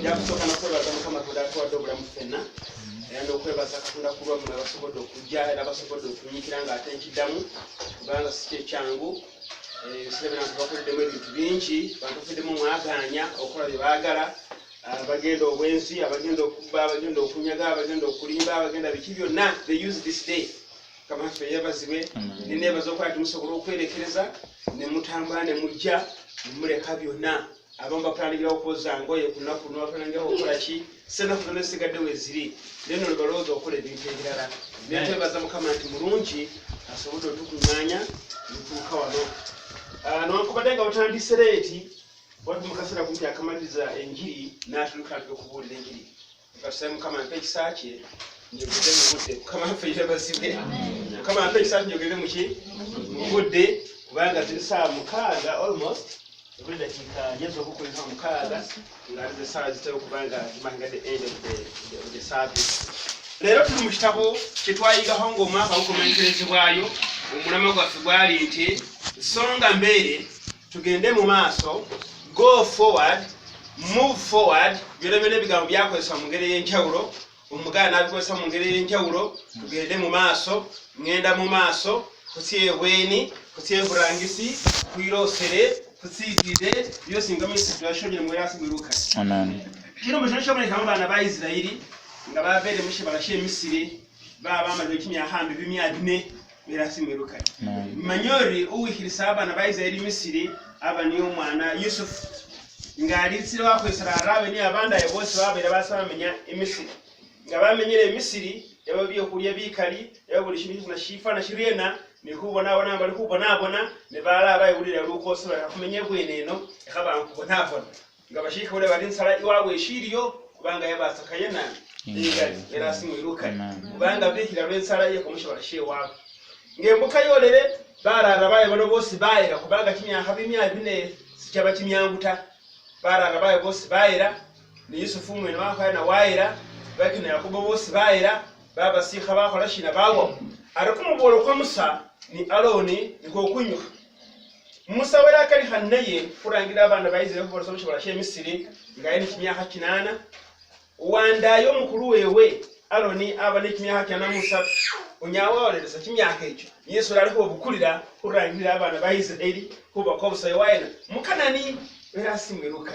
Yakusoka nakwebaza Mukama tudatuwadde obulamu ffenna era n'okwebaza Katonda ku lwammwe abasobodde okujja era abasobodde okunyiikira ng'ate nkiddamu kubanga si kye kyangu ebisere bino bakoleddemu ebintu bingi bantu bafuddemu mwagaanya okukola bye baagala bagenda obwensi abagenda okubba abagenda okunyaga abagenda okulimba abagenda biki byonna they use this day Mukama ffe yeebazibwe neneebaza okuba nti musobola okwerekereza ne mutambula ne mujja ne muleka byonna abamu bakulangira okwoza ngoye ku lunaku luno bakulangira okukola ki senaku zonna zisigadde weziri naye nno balowooza okukola ebintu ebirala naye twebaza Mukama nti mulungi asobodde otukuŋŋaanya netuuka wano newankubadde nga butandise leeti watu mu kaseera kumpi akamaliriza enjiri n'atulukatira okubuulira enjiri tusabe Mukama mpe ekisa kye njogedde mu budde Mukama ffe yeebazibwe Mukama mpe ekisa kye njogedde mu ki mu budde kubanga ziri ssaawa 6 almost buli dakiika nyezo okukulira 6 ng'alize essaawa zitera okuba nga zimanyiga the end of the service. Leero tuli mu kitabo kye twayigaho ng'omwaka gukomenkerezebwayo omulama gwaffe gwali nti songa mbere tugende mu maaso, go forward, move forward. Byonna byonna ebigambo byakozesebwa mu ngeri ey'enjawulo, Omuganda n'abikozesa mu ngeri ey'enjawulo. Tugende mu maaso, ngenda mu maaso, kutya ebweni, kutya eburangisi, kuyiroosere, kusiigire byosinga mu situation mu yasi biruka. Amen. Kino mu kino ky'omulembe abaana ba Isirayiri nga babeere mu kibala ky'e Misiri baamala ekimyaka 400 birasimeruka. Manyori uwihirisa abaana ba Isirayiri Misiri abani omwana Yusuf ng'alisire wakwesera arabe ni abanda bose babeera basabamenya emisiri nga bamenyere emisiri yababye okulya bikali yabuli kintu na shifa na shirena ni kubona abana bali kubona ne bala abayulira lukoso bakakumenye bweneno ekaba nkubonavona nga bashika ule bali nsala iwawe eshiriyo kubanga yabasakaye na era simwiruka kubanga bikira lwensala ye kumushobora shewa ngembuka yolere barara baye bano bose bayira kubanga kimyaka 400 sikyaba kimyanguta barara baye bose bayira ni Yusufu mwene wakaya na waira bakina Yakobo bose bayira baba sikha bakola shina bawo arakumubolo kwa Musa ni Aroni niko kunyuka Musa wera kali hannaye kurangira abana bayize ko bose bashobora she Misiri ngaye ni kimyaka 8 wandayo mukuru wewe Aroni abane kimyaka 8 Musa unyawa olesa kimyaka ekyo Yesu aliko obukulira kurangira abana bayize eri kuba ko busaye waina mukanani era simweruka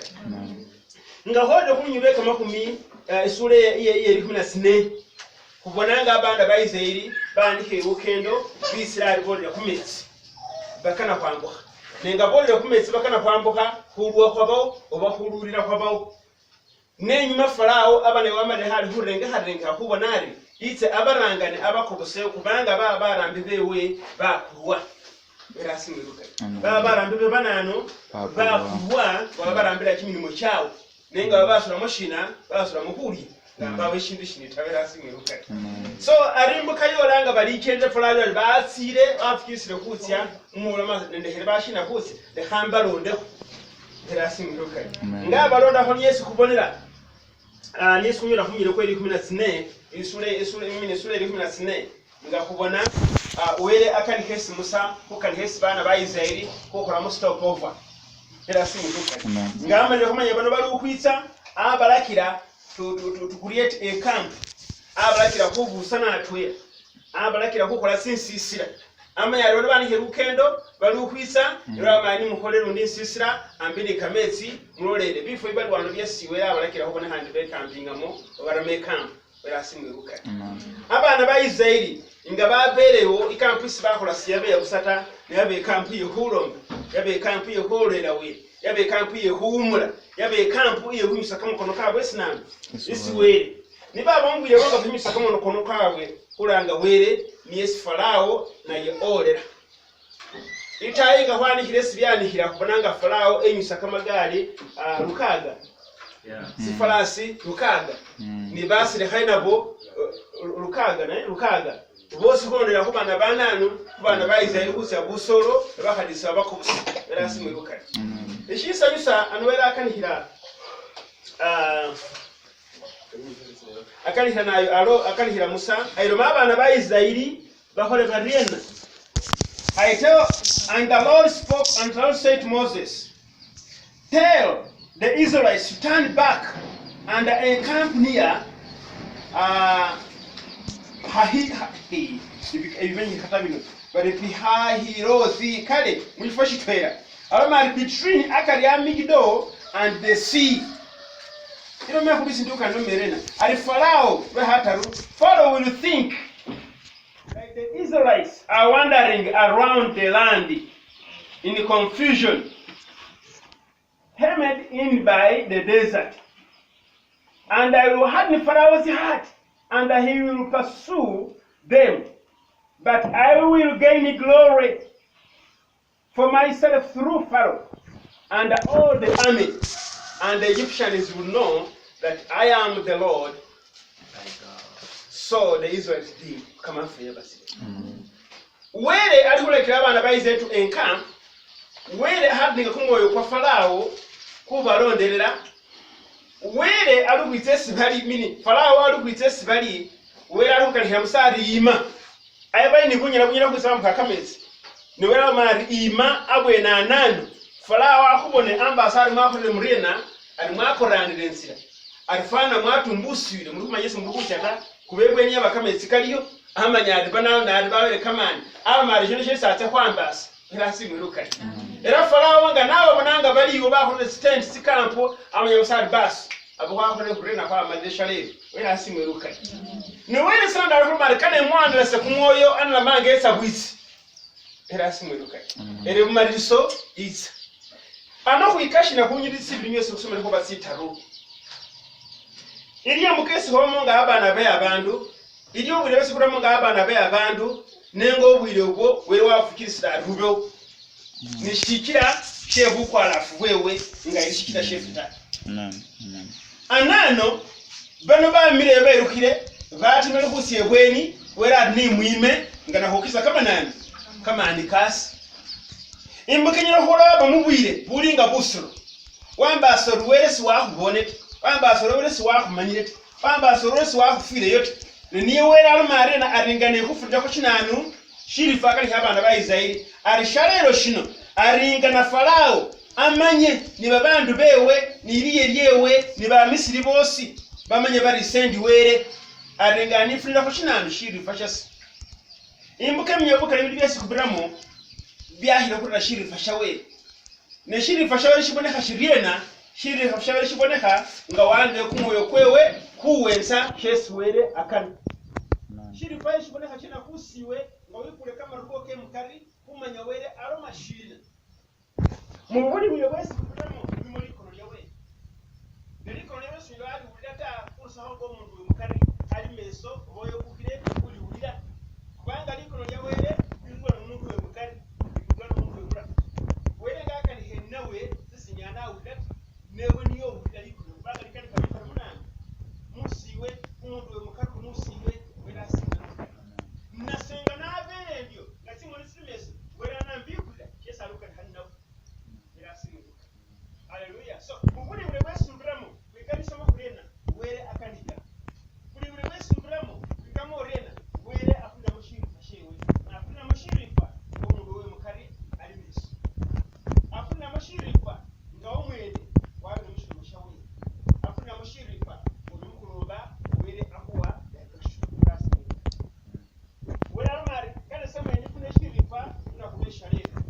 nga hodo kunyubeka makumi isure ye 14 kubonanga abana bayize eri bandike ukendo bisirali bolera kumetsi bakana kwambuka nenga bolera kumetsi bakana kwambuka kulwa kwabo obahulurira kwabo nenyuma Farao abane wamare hali hurenga kubonari ite abarangane abakobose kubanga barambe bewe bakuwa erasimweruka barambe banano bakuwa barambira kimirimo cyawo nenga babasura mushina basura muhuri ngamba weshindu shinitawera simweruka so arimbuka yolanga bali kende Farao basire afikisire kutya umulama ndehera bashina kutya de hambalonde erasimweruka ngaba londa ho Yesu kubonera Yesu kunyura kumire kweli 14 isure 14 ngakubona wele akani hesi Musa ukani hesi bana ba Israeli kokora mu stop over era simweruka ngamba ne kumanya bano bali ukwitsa abalakira to create a camp abalakira kubusana atwe abalakira kukola sinsisira amanya rero bani herukendo bali ukwitsa era amani mukolero ndi sisira ambiri kametsi mulolere bifo ibali wano byasiwe abalakira kubona handi be campingamo barame camp era simweruka abana ba Israeli nga baberewo ikampisi bakola siyabe ya busata yabe kampu yehulombe yabe kampu yeholera we yabe kampu yehumula yabe kampu yehumisa kama kono kabwe sinambi isiwere ni baba mbwire banga vimisa kama kono kabwe kulanga were ni Yesu Farao na ye olera itainga hwani hiresi byanihira kubonanga Farao enyusa kama gali rukaga si farasi rukaga ni basi le hainabo rukaga bose konera kubana bananu kubana bayiza ikusi abusoro bakadisa bakubusa era simweruka eshisa yusa anwera akanihira akanihira nayo alo akanihira Musa ayiro mabana ba Israeli bakole barena And the Lord spoke, and the Lord said to Moses, tell the Israelites to turn back and encamp near Hahirothi kale mulifashitwera alomari between akari ya Migdo and the sea. You know, Pharaoh will think that the Israelites are wandering around the land in confusion, hemmed in by the desert. And I will harden Pharaoh's heart, and he will pursue them. But I will gain glory for myself through Pharaoh and all the army. And the Egyptians will know that I am the Lord. So the Israelites did come up for where they are going to encamp, where they have the Kumoyo kwa Pharaoh, Kubaronderera, where they are with this very meaning, Pharaoh with this very, where I can have Sarima. I buy Nigunya with some Kakamits. Noella Marima, Abwena Nan, Pharaoh, Kubone, Ambassador Marco Murena, and Marco Randensia. Alfana Matumbusi, the Muma Yesumuchata, Kubwe never come at Sicario, Amanya, the banana, and the command. Our marriage at a Wambas, Rasim Luca. Era Pharaoh, and now Mananga Valley, you about the stand Sicampo, I'm your side bus, about the brain of our Chalet, where I see Luca. No way the son of Roman can wonder as a Kumoyo and La Man gets a wit. Erasim Luca. And if so, it's. I know we cash in a hundred siblings of some of Sitaro. Idia mukesi homonga abana be abandu idio bulesi kuramonga abana be abandu nengo bwirego we wafukirisa rubyo nishikira shebu kwala fuwewe nga ishikira shefuta anano bano ba mirebe rukire bati no kusiye bweni wera ni mwime ngana hokisa kama nani kama andikasi imbukenyero hola bamubwire bulinga busoro wamba sorwere siwakubonete Pamba sorore siwa kumanyirete pamba sorore siwa kufire yote ni wera almare na aringane kufuja ko kinanu shirifa kali habana bayizairi ari sharero shino aringa na Farao amanye ni babandu bewe ni liyewe ni ba Misiri bosi bamanye bari sendi were aringa ni furira ko kinanu shirifa shasi imbuke mnyoboka ibindi byose kubiramo byahira kuri shirifa shawe ne shirifa shawe shiboneka shiriena shiri hafshabere shiboneka nga wande kumoyo kwewe kuwensa sheswere akani shiri faye shiboneka china kusiwe nga wikule kama rukoke mkari kumanya were aroma shina mubuni mwebesi kutamo bimuri kono yawe ndiriko yawe swilo adi ulata kursa hongo mundu mkari ali meso boyo kukire kuli ulira kubanga likono yawe bimura mundu mkari bimura mundu mkari were ngaka ni henawe sisinyana ulata newe niyo uliko baga likani kabisa munani musiwe umuntu mukako musiwe wera singa nasenga nabere ndio ngati muri simesi wera nambikuda yesa luka hanna wera singa haleluya so ubuni ule wesu bramo wikani sama kurena were akanika kuri ule wesu bramo wikamo rena were afuna mushiri fashewe na afuna mushiri fa umuntu we mukari ali misu afuna mushiri fa ngawo mwede afuna mushirifa umukuruba were akuwa yakashurasi were almari kana sema yifuna shirifa na kubesha leo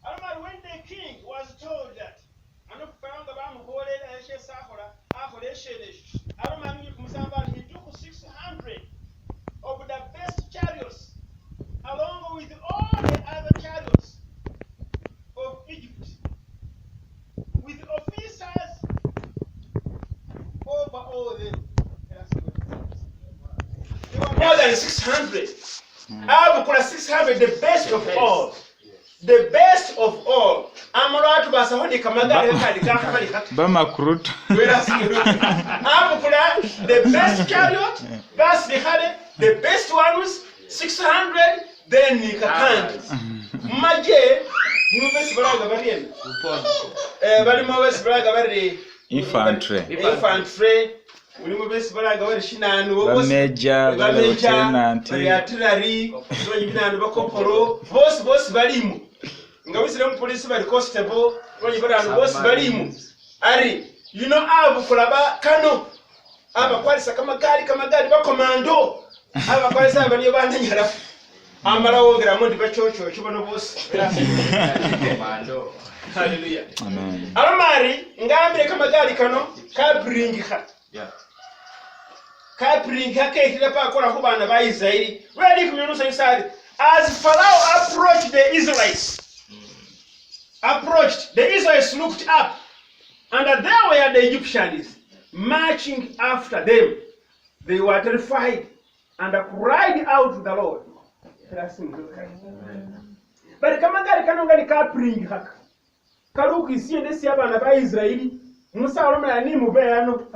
almari when the king was told that anokupanga bamuhole eshe sahora ahole shelesh almari ni kumusamba he took 600 of the best chariots along with all the other chariots of Egypt with officers over all them. There were more than 600. I will 600, the best of all. The best of all. Amoratu basahoni kamagari kali Bama kurut. The best chariot, best they had the best ones, 600, then nikakandi. Maje, mubes braga barien. Bali mubes braga bari infantry. Mulimo besi balaga wari shinanu bose bameja lieutenant artillery so yibinanu bakoporo bose balimo ngabisire mu police bali constable bali baranu bose balimo ari abo kulaba kano aba kwalisa kama gari bakomando aba kwalisa abaniyo bandanyara amara wongera mu ndibachocho kibano bose komando haleluya amen alamari ngambire kama gari kano ka bring ha Kapring hakekile pa kora kubana ba Israeli ready kumenusa Israeli as Pharaoh approached the Israelites looked up and there were the Egyptians marching after them. They were terrified and cried out to the Lord. But kama gari kanonga ni kapring haka karuki siende si abana ba Israeli Musa olomera ni mubeyano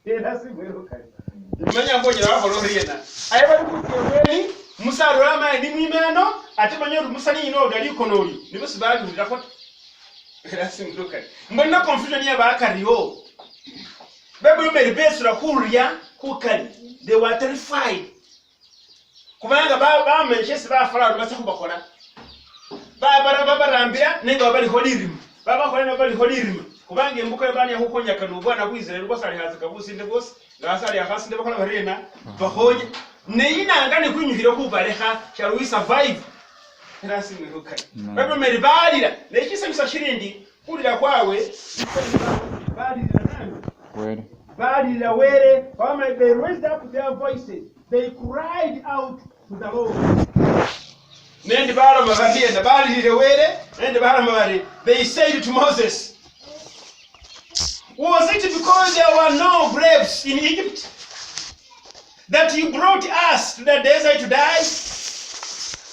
era simweruka manya mbonyera bakoloriena ayabali kukyebeni Musa olama ni mwimeno ate manyoru Musa ni ino dali konoli nibo sibali ndakota era simweruka mbona confusion ya bakariyo bebe meribesura kuria kukali they were terrified kubanga ba menchesi ba Farao basa kubakola barambira nenga bali holirim bali holirim kubanga embuka bani yahukonya kanu bwana kwizera ngo sali haza kabusi ndebose ngasali yakasi ndebakala barena bahoye neyina ngane kwinyuhira kubaleha shall we survive era simiruka bebe meribalira nekisa misashirindi kulira kwawe balira were they raised up their voices they cried out to the Lord. Nendi bara mabadienda bali were nendi bara mabadi they said to Moses, was it because there were no grapes in Egypt that you brought us to the desert to die?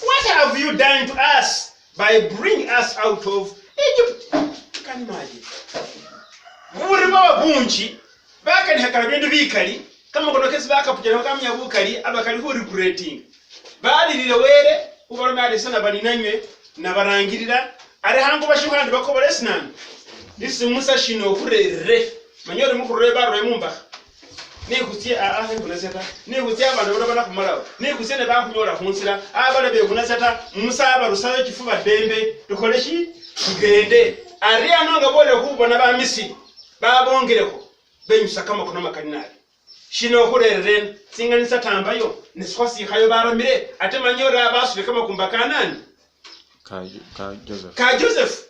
What have you done to us by bringing us out of Egypt? Can you imagine? Muriba bunchi baka ni hakala bindu bikali kama kono kesi baka pujana kama nyabukali abakali hu regretting bali were ubarome ali sana baninanywe na barangirira ari hango bashikandi bakobolesnani isi Musa shino kurere manyore mukurere baro mumba ni kutie kunaseta ni kutie abantu bana kumalawo ni kusiene ba kunyora kunsira abale be kunaseta Musa abarusayo kifuba dembe tukoleshi tugende ari anonga bole kubona ba Misiri babongereko benyusa kama kuna makaninali shino kurere singanisa tambayo niswasi hayo baramire ate manyora abasube kama kumbakanani ka Joseph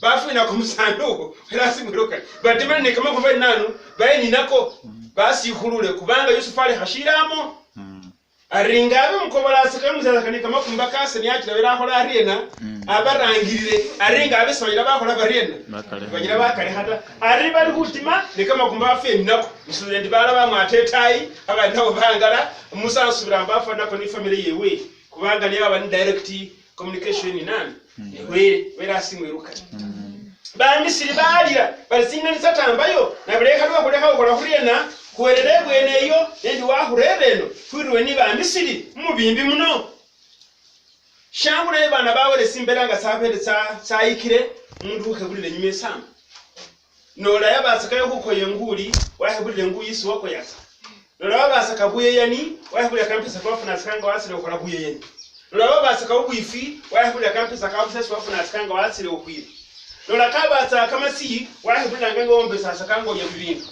bafu ina kumusanduko helasi muroka batemane ne kama kuva nanu bayini nako basi khulule kubanga Yusufu ali hashiramo aringabe mukobola asakamuza kanika makumbaka se nyakira bera khola arena abarangirire aringabe soyira bakhola barena bagira bakale hata ari bali kutima ne kama kumba fe nako musule ndibala bamwatetai abandawo bangala Musa asubira mbafa nako ni family yewe kubanga ni aba ni direct communication nani wera simweruka ba Misiri balira balisinganisa tambayo na buleka lwa kuleka ukola kuriena kuwerere bweneyo endi wahurebeno furiwe ni ba Misiri mubimbi muno shangura bana bawere simberanga sapende sayikire mundu ukebulire nyime sama nola yabasaka yokukoye nguli wahebulire nguyisi wako yasa nola yabasaka buye yani wahebulire kampisa kwa funa sikanga wasire ukola buye yani nola yabasaka ubwifi wahebulire kampisa kwa funa sikanga wasire ukwira nola kabasa kama si wahebulire ngombe sasa kango yabibinga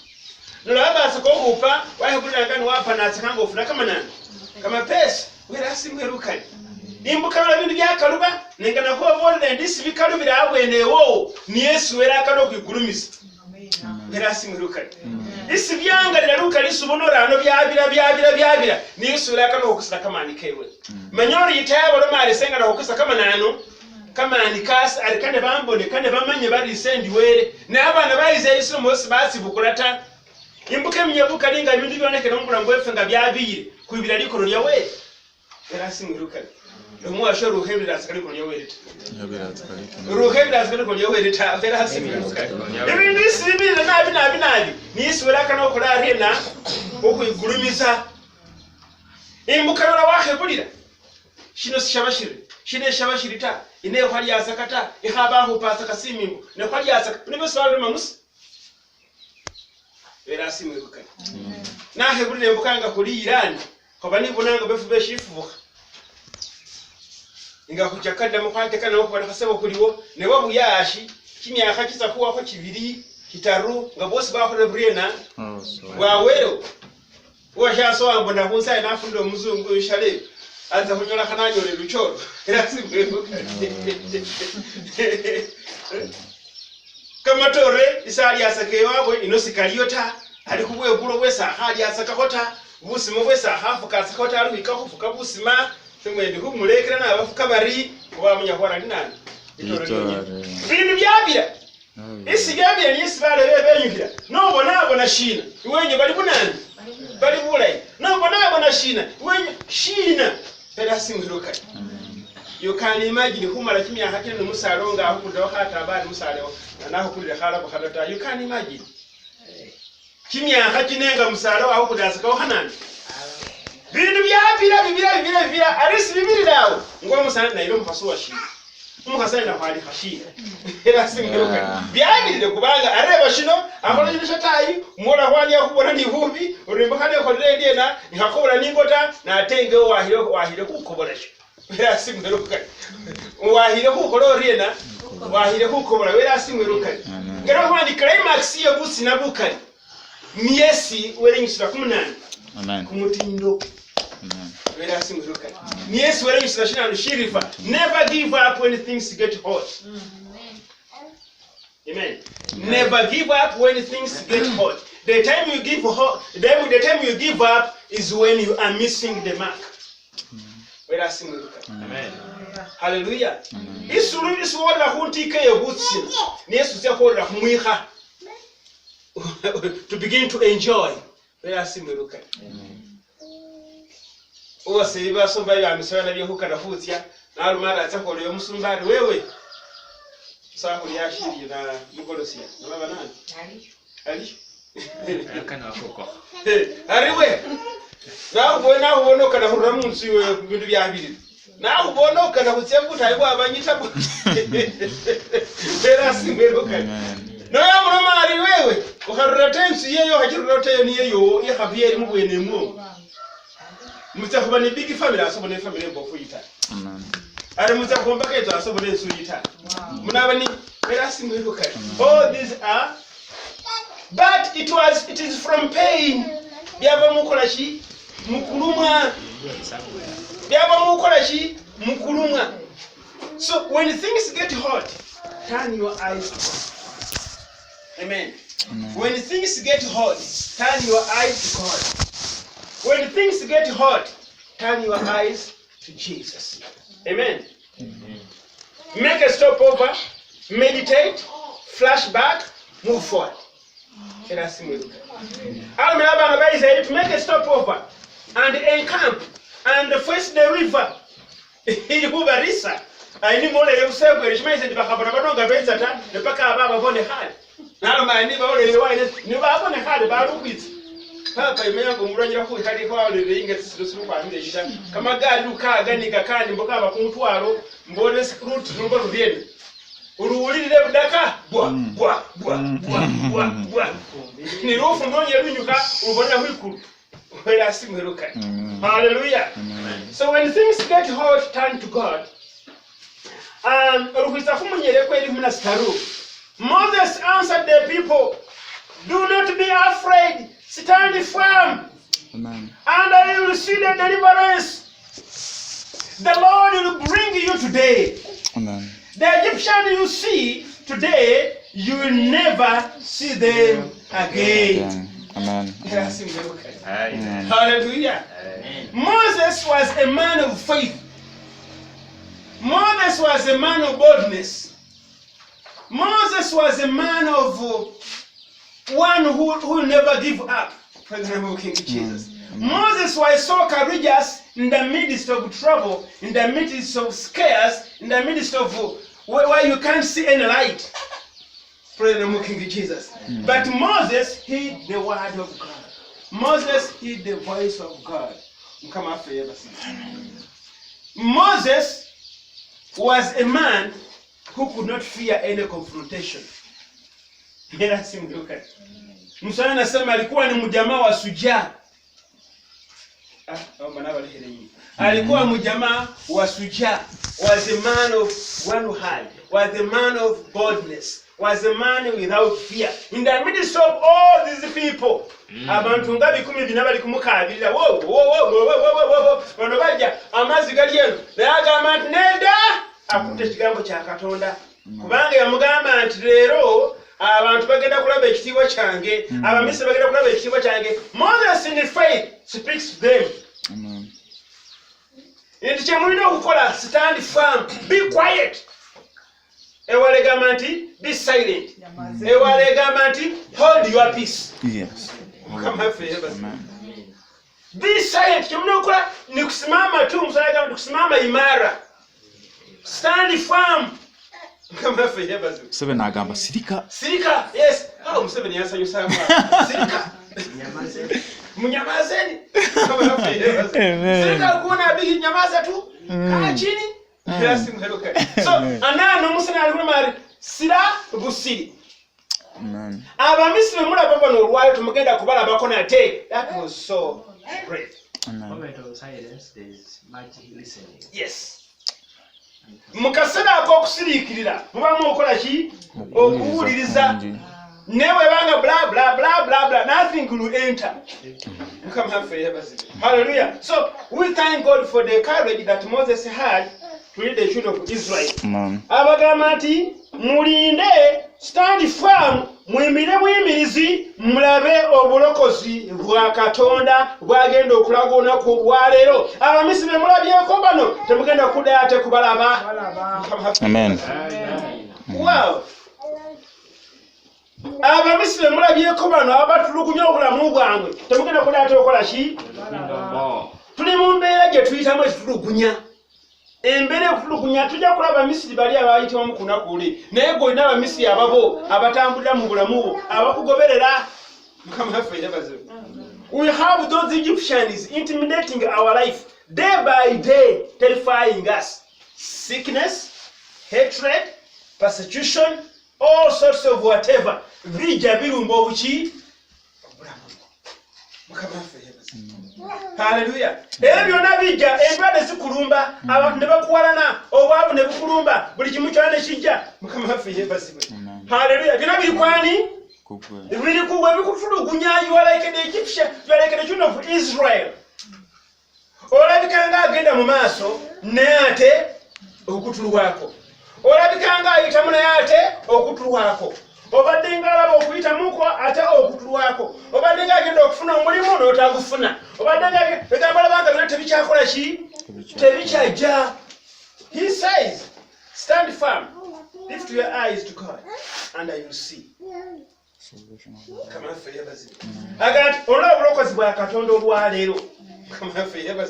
nola yabasaka okupa wahebulire ngani wapa na sikanga ufuna kama nani kama pesa wera simwerukani imbukana bintu byakaruba nengana ko bonde ndisi bikarubira abwenewo ni Yesu wera akano kwigurumisa wera simwerukani isi byangalira ruka lisubonorano byabira ni Yesu wera akano okusaka kama nikewe manyori yitayabo lo mali sengana okusa kama nano kama nikasi alikane bambone kane bamanye bali sendi were n'abana bayize Yesu Mose basibukurata imbuke mnyebuka linga ibintu byoneke no mukurango efenga byabire kwibira likono lya we era simwerukani Rumwa shoro ruhebira asakari ko nyawereta. Ruhebira asakari ko nyawereta vera simweruka. Ibintu isibira nabi. Niswera kana okora arena okuyigurumiza. Imbukana wahebulira. Shino shabashire. Shine shabashirita. Ine kwali asakata ihaba ho pasa kasimimbo. Ne kwali asaka. Nibo swalo mamusi. era simweruka nahe buli nebukanga kuli Iran koba nibonanga befu beshifuka inga kujakada mukwante kana okubona kasebo kuliwo ne wabuyashi kimyaka kisakuwa ko kibiri kitaru nga bosi bakole briena wawero washaso ambona kunsa inafundo omuzungu shale anza kunyola kananyole luchoro era simweruka kama tore isali asake wabwe inosikaliota ali kubwe bulo bwesa hali asakakota busimo bwesa hafu kasakota ali bikakufuka busima tumwende kumulekera na abafuka bari kuba munyakora dinani bintu byabira isi byabira ni sibale bebenyukira no bona shina iwenye bali bunani bali bulai no bona shina iwenye shina era simwiruka you can imagine kumala kimyaka kino musalonga akuda wakata abali musalewo naho kulira khala bakadata you can imagine kimyaka kinenga musalewo akudasika ohanani bintu byabira arisi bibiri dawo ngo musana nairo mukasuwa shi umukasana na kwali khashira era simwiruka byabirire kubanga areba shino akola ibisha tayi mwola kwali akubona ni vumbi urimba kale ko ndena ngakobora ningota na atenge wahire kukobola shi era simwiruka wahire kukolo riena wahire kukobora wera simwiruka ngero kwa ni climax yo busi na bukali miesi werenyisira 18 amen kumutindo wera simwiruka miesi werenyisira shina shirifa never give up when things get hot amen never give up when things get hot the time you give up is when you are missing the mark. Wera simwiruka amen hallelujah isuru iswora huntike yobutsi ni Yesu yakorera kumwiha to begin to enjoy. Wera simwiruka ose ibasomba yamisana byehukana futya narumara atsakoreye umusumbari wewe sahuri yashiriye na mukolosia baba nani ali akana akoko ariwe naho ubonoka na hurura munsi we bintu byabiri naho ubonoka na kutsembuta ibo abanyita Wera simwiruka no yamuroma ari wewe ukarura tensi yeyo hakirura teyo niyo yahabiye mu bwenemo mutakuba ni big family asobone family mbofu yita amen ari mutakomba kezo asobone suyita munabani Wera simwiruka all these are but it is from pain byaba mukolashi mukulumwa byaba mukolashi mukulumwa. So when things get hot, turn your eyes to God. Amen. When things get hot, turn your eyes to God. When things get hot, turn your eyes to Jesus. Amen. Make a stopover, meditate, flashback, move forward. Wera simwiruka almaba ngabayiza to make a stopover and encamp and face the river ili kubarisa ayini mole yosebwe rishimeze ndibakabona banonga bezata nepaka ababa bone hali naloma ni bawole waine ni babone hali barukwitse papa imenyango muranyira ku hali kwa wale beinge tsisiru kwa mbe jita kama gali ukaganika kandi mboka bakuntwaro mbone route number rudiene uruulire budaka bwa ni rufu ndonye runyuka ubona mwikuru. Wera simwiruka hallelujah so when things get hot, turn to God. Rukwisa kumunyere kweli muna staru. Moses answered the people, do not be afraid, stand firm, amen, and I will see the deliverance the Lord will bring you today. Amen. The Egyptian you see today, you will never see them again. Amen. Amen. Hallelujah. Amen. Moses was a man of faith. Moses was a man of boldness. Moses was a man of one who never give up. For the name of King Jesus. Moses was so courageous in the midst of trouble, in the midst of scares, in the midst of where you can't see any light. Praise the name of King Jesus. But Moses heard the word of God. Moses heard the voice of God. Moses was a man who could not fear any confrontation. Mera simruka. Musa anasema alikuwa ni mjamaa wa sujaa. Alikuwa mjamaa wa sujaa. Was a man of one heart. Was a man of boldness. Was a man without fear. In the midst of all these people, abantu nga 10 bali kumukabirira. Wo. Bano bajja amazi gali eno. Naye agamba nti nedda akutte ekigambo kya Katonda. Kubanga yamugamba nti leero abantu bagenda kulaba ekitiibwa kyange. Abamisiri bagenda kulaba ekitiibwa kyange. Moses in faith speaks to them. Amen. Nti kyemulina okukola, stand firm. Be quiet. Ewale gamba nti be silent. Ewale gamba nti hold your peace. Yes. Kama favor. Be silent. Kyemulina okukola ni kusimama tu. Musa gamba nti kusimama imara. Stand firm. Kama favor. Seven agamba sirika. Sirika. Yes. Museveni yasanyusa mwa. Sirika. Munyamazeni. Kama favor. Sirika kuona bigi nyamaza tu. Kaa chini. Yes, so anano Musa alikuwa mari sira busiri. Amen. Abamisiri mulaba bano olwayo tumugenda kubala bako nate. That was so great. Moment of silence, there is much listening. Yes. Mukasera akokusirikirira muba mukola ki okuwuliriza newe banga bla bla bla bla bla, nothing will enter. Come have favor. Hallelujah. So we thank God for the courage that Moses had to lead the children of Israel. Abagamba nti mulinde, stand firm, mwimirizi, mulabe obulokozi bwa Katonda bwagenda okulaga olunaku olwaleero. Abamisiri mulabyeko bano temugenda kuddayo ate kubalaba. Amen. Wow. Abamisiri mulabyeko bano abatulugunya obulamu bwabwe temugenda kuddayo ate okukola ki? Tuli mu mbeera gye tuyitamu ekitulugunya. Embere okutulugunya tujja kulaba Abamisiri bali abayitibwa mu kunaku luli. Naye gwe olina Abamisiri ababo abatambulira mu bulamu abakugoberera. We have those Egyptians intimidating our life day by day, terrifying us. Sickness, hatred, persecution, all sorts of whatever. Bija birumba obuki. Hallelujah. Byonna bijja endwadde zikulumba, abantu ne bakuwalana, obwavu ne bukulumba, buli kimu kyonna ne kijja. Mukama waffe yeebazibwe. Hallelujah. Byonna biri kwani? Biri kuwe bikutulugunya. You are like the Egyptian, you are like the children of Israel. Olabika nga agenda mu maaso naye ate okutulwako. Olabika nga ayitamu naye ate okutulwako. Obadde nga alaba okuyitamuko ate okutulwako. Obadde nga agenda okufuna omulimu n'otagufuna. Obadde nga egamba labanga byonna tebikyakola ki? Tebikyajja. He says, stand firm, lift your eyes to God, and I will see. Come on, favor. Agati olaba obulokozi bwa Katonda olwaleero. Come on, favor.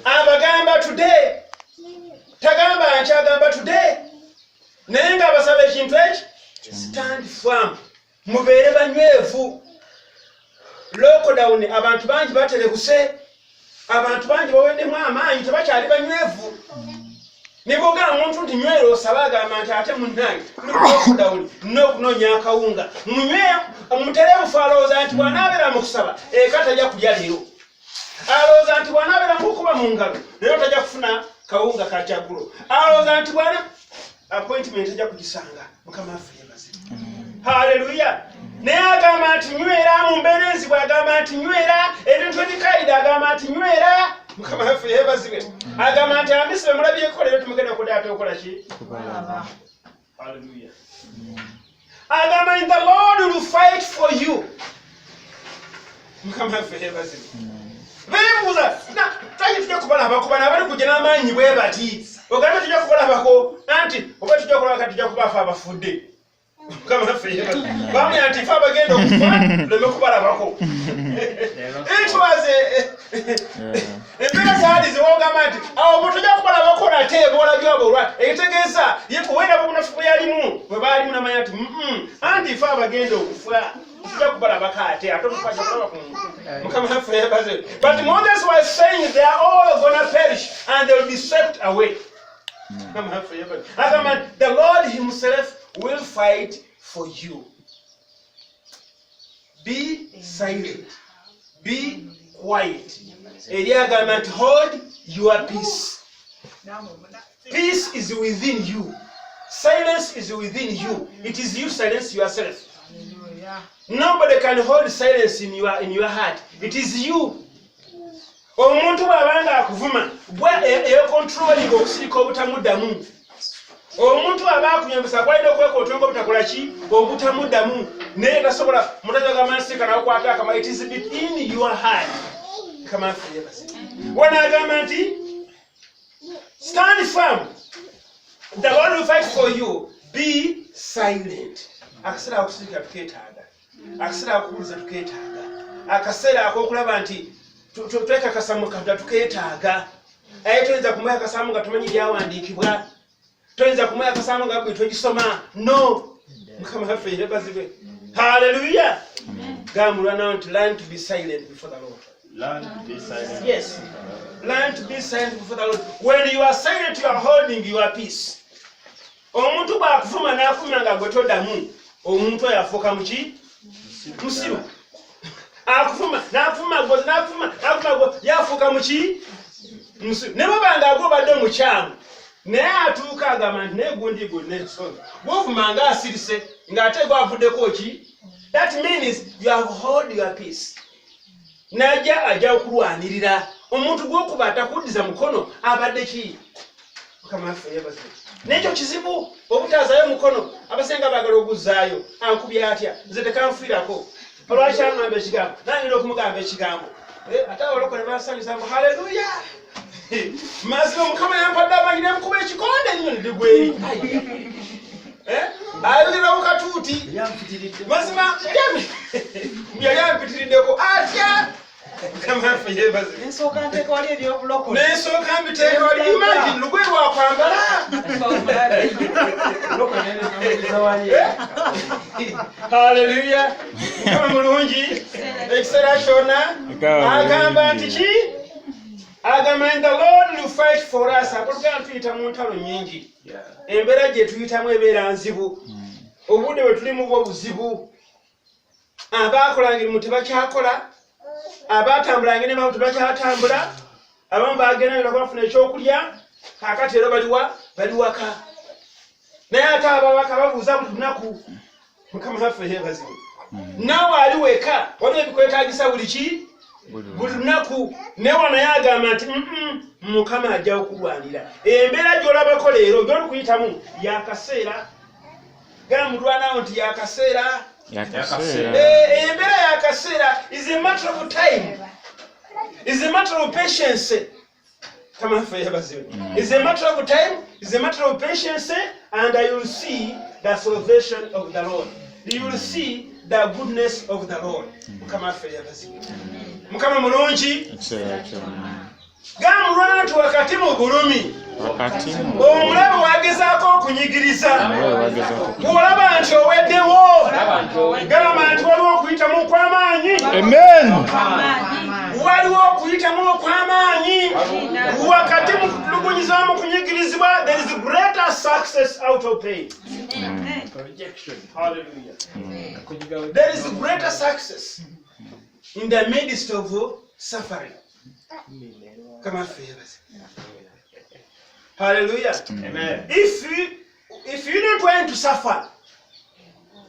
Abagamba today. Tagamba nkyagamba today. Naye nga abasaba ekintu eki. Stand firm. Mubeere banywevu. Lockdown abantu bangi baterebuse. Abantu bangi baweddemu amaanyi tebakyali banywevu. Niboga omuntu nti nywera osaba agamba nti ate munnange tuli lockdown n'okunoonya akawunga. Munywe omuterebufu alowooza nti bw'anaabeera mu kusaba eka tajja kulya leero. Alowooza nti bw'anaabeera mu kukuba mu ngalo leero tajja kufuna kawunga ka kyaggulo. Alowooza nti bwana appointment tajja kugisanga. Mukama waffe yeebazibwe. Hallelujah. Naye agamba nti nywera mu mbeera enzibu, agamba nti nywera ebintu ebikaayida, agamba nti nywera. Mukama waffe yeebazibwe. Agamba nti Abamisiri mulabyeko leero tumugenda kuddayo ate okukola ki? Hallelujah. Agamba nti the Lord will fight for you. Mukama waffe yeebazibwe. Beebuuza twali tujja kubalabako bano abali kujja n'amaanyi bwe bati. Ogamba tujja kubalabako anti oba tujja kulabaka tujja kubafa abafudde. Mukama waffe yeebazibwe. Bamwe anti fe abagenda okufa tuleme kubalabako. It was embeera zaali ziwogamba nti awo tujja kubalabako nate boolabyo abo olwa ekitegeeza wenda bubunafu bwe yalimu bwe baalimu namanya nti anti fe abagenda okufa tujja kubalabako ate okufa kulaba ku muntu. Mukama waffe yeebazibwe. But Moses was saying they are all gonna perish and they will be swept away. Mukama waffe yeebazibwe. The Lord himself will fight for you. be silent, be quiet. Eliagament, hold your peace. Peace is within you. Silence is within you. It is you silence yourself. Nobody can hold silence in your heart. It is you. Omuntu bw'abanga akuvuma bwe controlling okusirika obutamuddamu. Omuntu abakunyambisa kwalina okwekotonga obutakola ki obutamuddamu naye tasobola mutajaga mansika nakwata akama. It is within your heart. Come on, when agamba nti stand firm, the Lord will fight for you. Be silent. Akaseera akusirika tukeetaaga. Akaseera akubuuliza tukeetaaga. Akaseera akokulaba nti tweka akasamu kadda tukeetaaga. Aye toyinza kumweka akasamu nga tumanyi byawandiikibwa. Toyinza kumweka akasamu nga bwe togisoma. No. Mukama waffe yeebazibwe. Hallelujah. Gambulwa now to learn to be silent before the Lord. Learn to be silent. Yes. Learn to be silent before the Lord. When you are silent, you are holding your peace. Omuntu bw'akufuma n'afuma nga gwe toddamu, omuntu oyo afuuka muki? Musiru. Akufuma n'afuma gwe yafuuka muki? Musiru. Ne bw'oba ng'agobadde omukyamu naye atuuka agamba nti naye gundi gonna ensonga. Bw'ofuma ng'asirise ng'ate gwavuddeko ki? That means you have held your peace. Najja ajja okulwanirira. Omuntu gw'okuba atakuddiza mukono abadde ki? Mukama waffe yeebazibwe. N'ekyo kizibu obutazaayo mukono. Abasenga baagala oguzzaayo. Ankubye atya? Nze tekanfiirako. Olwaki aŋŋamba ekigambo? Nanyina okumugamba ekigambo. Ate olokole baasanyusa mbu haleluya. Mazima Mukama yampadde amaanyi n'emukuba ekikonde ennyo ne ligweri. Ayogera mu katuuti. Mazima yali ampitiriddeko atya. Mukama waffe yeebazibwe. Nsooka nteeka wali ebyobulokole. N'ensooka mbiteeka wali imagine lugwe lwakwambala. Hallelujah. Mukama mulungi. Ekiseera kyonna agamba nti ki? Agamba the Lord will fight for us. Akulugamba tuyita mu ntalo nnyingi. Embeera gye tuyitamu ebeera nzibu. Obudde bwe tulimu bwo buzibu. Abaakolanga emirimu tebakyakola. Abatambulanga ne bamutu bakyatambula. Abamu bagenda bafuna ekyokulya. Kaakati era bali waka. Naye ate abawaka babuuza buli lunaku. Mukama waffe yeebazibwe. Naawe ali weka waliwo ebikwetaagisa buli ki? Buli lunaku. Naye naye agamba nti Mukama ajja okulwanira. Embeera gy'olabako leero gy'oli kuyitamu yakaseera. Gambulwa naawe nti yakaseera. Embeera yakaseera is a matter of time. Is a matter of patience. Come on, it's a matter of time, it's a matter of patience, and you will see the salvation of the Lord. You will see the goodness of the Lord. Come on, Mukama mulungi. Gambulwa nti wakati mu bulumi. Omulabe wagezaako okunyigiriza. Bw'olaba nti oweddewo. Gamba nti waliwo okuyitamu okw'amaanyi. Amen. Waliwo okuyitamu okw'amaanyi. Wakati mu kutulugunyiza mu kunyigirizibwa, there is greater success out of pain. Hallelujah. There is greater success in the midst of suffering. Come on, favors. Hallelujah. Amen. If you don't want to suffer,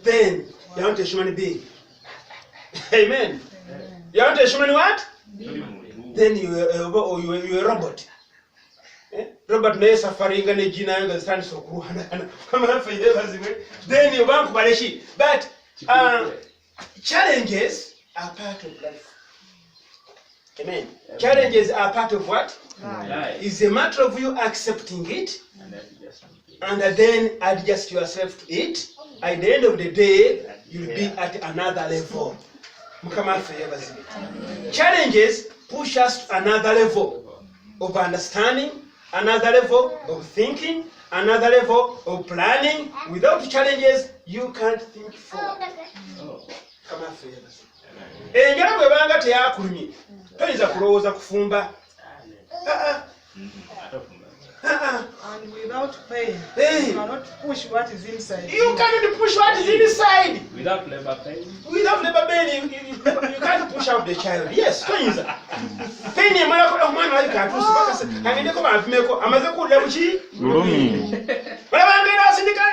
then you want a human being. Amen. You want a human what? Then you're a robot. Robot may suffering and a gina stands so cool. Come on, favors. Then you want to but challenges are part of life. Amen. Challenges are part of what? Life. It's a matter of you accepting it and then adjust yourself to it. At the end of the day, you'll be at another level. Challenges push us to another level of understanding, another level of thinking, another level of planning. Without challenges, you can't think forward. Enjala bwe banga teyakulumye toyinza kulowooza kufumba. And without pain, Hey. you cannot push what is inside. You cannot push what is inside. Without labor pain. Without labor pain, you can't push out the child. Yes, twins. Pain ya mara kwa mwana like atusi baka se. Angende ko bafimeko amaze kudda buki? Lulumi. Balabangera asindika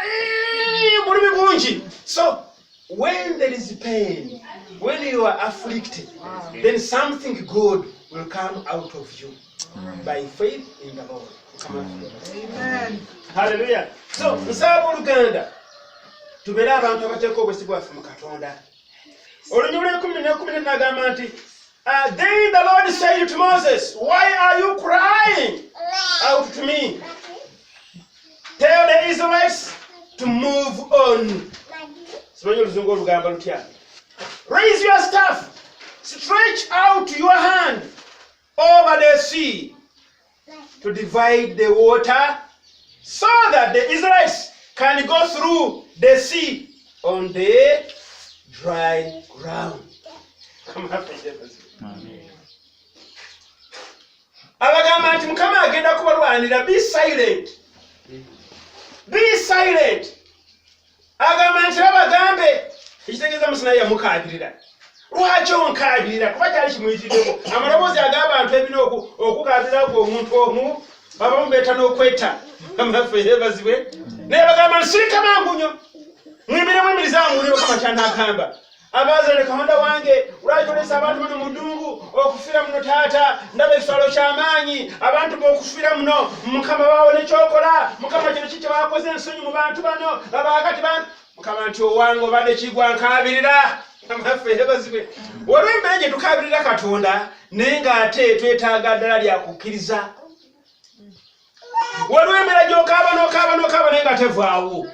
mulimi bungi. So when there is pain, when you are afflicted, then something good will come out of you by faith in the Lord. Amen. Hallelujah. So nsaba Oluganda tubeere abantu abateeka obwesi bwaffe mu Katonda. Olunyulo 10:10 n'agamba nti then the Lord said to Moses, why are you crying out to me? Tell the Israelites to move on. Simanyi oluzungu olugamba lutya. Raise your staff, stretch out your hand over the sea to divide the water so that the Israelites can go through the sea on the dry ground. Abagamba nti Mukama agenda kubalwanira, be silent. Be silent. Agamba nti abagambe ekitegeeza musina yamukaabirira. Lwaki onkaabirira? Kuba kyali kimuyitiddeko. Amaloboozi ag'abantu ebina okukaabirira omuntu omu abamu beeta n'okwetta. Amaffe yeebazibwe. Naye bagamba nti sirika mangunyo. Mwibiremu emiriza muliro kama kyanaagamba. Abazaale Katonda wange lwaki olesa abantu bano mu ddungu okufiira muno taata, ndaba ekisolo ky'amaanyi, abantu b'okufiira muno, Mukama baawone kyokola, Mukama kino ki kye baakoze ensonyi mu bantu bano, abaakati bantu. Mukama nti owange obadde kigwa nkaabirira. Amaffe yeebazibwe. Waliwo embeera gye tukaabirira Katonda naye ng'ate twetaaga ddala lya kukkiriza. Waliwo embeera gy'okaaba naye nga tevaawo